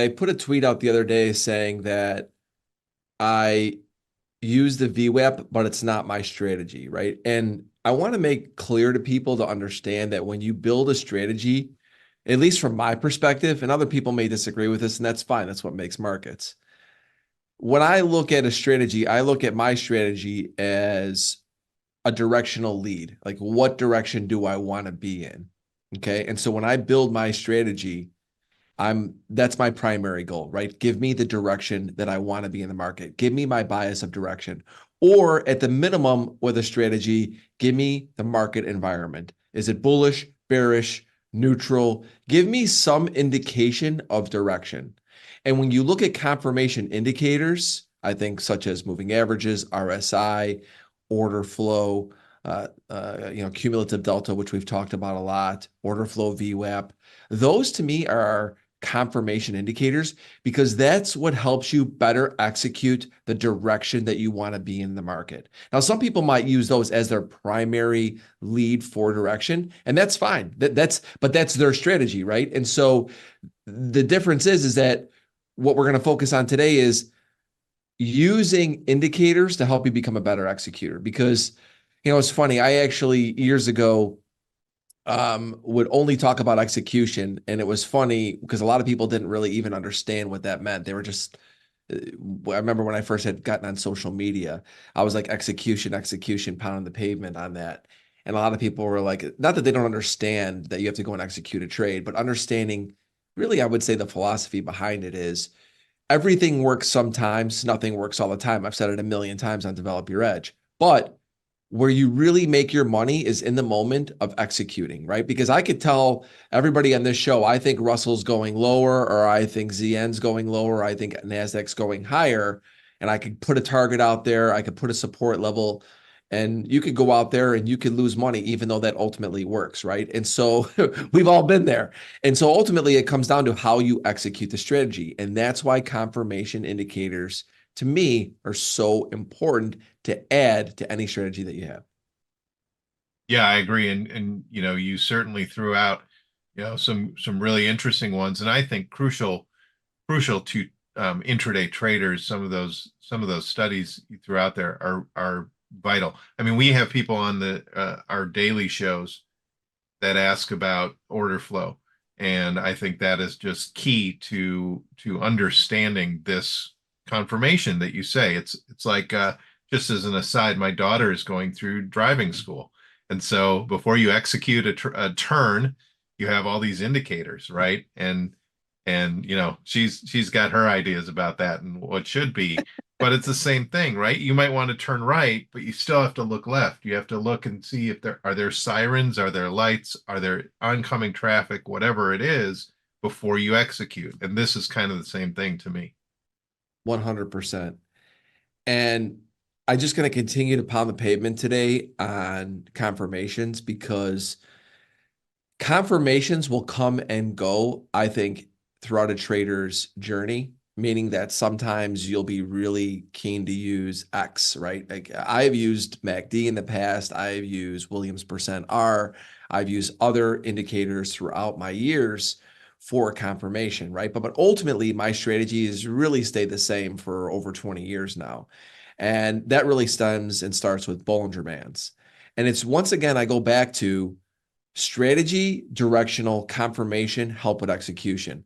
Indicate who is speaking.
Speaker 1: I put a tweet out the other day saying that I use the VWAP, but it's not my strategy, right? And I want to make clear to people to understand that when you build a strategy, at least from my perspective, and other people may disagree with this, and that's fine. That's what makes markets. When I look at a strategy, I look at my strategy as a directional lead. Like, what direction do I want to be in? Okay. And so when I build my strategy, that's my primary goal, right? Give me the direction that I want to be in the market. Give me my bias of direction. Or at the minimum with a strategy, give me the market environment. Is it bullish, bearish, neutral? Give me some indication of direction. And when you look at confirmation indicators, I think such as moving averages, RSI, order flow, cumulative delta, which we've talked about a lot, order flow VWAP, those to me are confirmation indicators because that's what helps you better execute the direction that you want to be in the market. Now, some people might use those as their primary lead for direction, and that's fine. But that's their strategy, right? And so the difference is that what we're going to focus on today is using indicators to help you become a better executor. Because, it's funny. I actually years ago would only talk about execution. And it was funny because a lot of people didn't really even understand what that meant. They were just, I remember when I first had gotten on social media, I was like, execution, pounding the pavement on that. And a lot of people were like, not that they don't understand that you have to go and execute a trade, but understanding really, I would say the philosophy behind it is everything works sometimes, nothing works all the time. I've said it a million times on Develop Your Edge. But where you really make your money is in the moment of executing, right? Because I could tell everybody on this show, I think Russell's going lower, or I think ZN's going lower, or I think NASDAQ's going higher. And I could put a target out there, I could put a support level, and you could go out there and you could lose money, even though that ultimately works, right? And so we've all been there. And so ultimately, it comes down to how you execute the strategy. And that's why confirmation indicators, to me, are so important to add to any strategy that you have.
Speaker 2: Yeah, I agree. And you certainly threw out, some really interesting ones, and I think crucial to intraday traders. Some of those studies you threw out there are vital. I mean, we have people on the our daily shows that ask about order flow, and I think that is just key to understanding this confirmation that you say. It's like just as an aside, my daughter is going through driving school, and so before you execute a turn, you have all these indicators, right? And she's got her ideas about that and what should be, but it's the same thing, right? You might want to turn right, but you still have to look left. You have to look and see if there sirens, are there lights, are there oncoming traffic, whatever it is, before you execute. And this is kind of the same thing to me.
Speaker 1: 100%. And I'm just going to continue to pound the pavement today on confirmations because confirmations will come and go, I think, throughout a trader's journey, meaning that sometimes you'll be really keen to use X, right? Like I've used MACD in the past, I've used Williams percent R, I've used other indicators throughout my years for confirmation, right? But ultimately, my strategy has really stayed the same for over 20 years now. And that really stems and starts with Bollinger Bands. And it's once again, I go back to strategy, directional, confirmation, help with execution.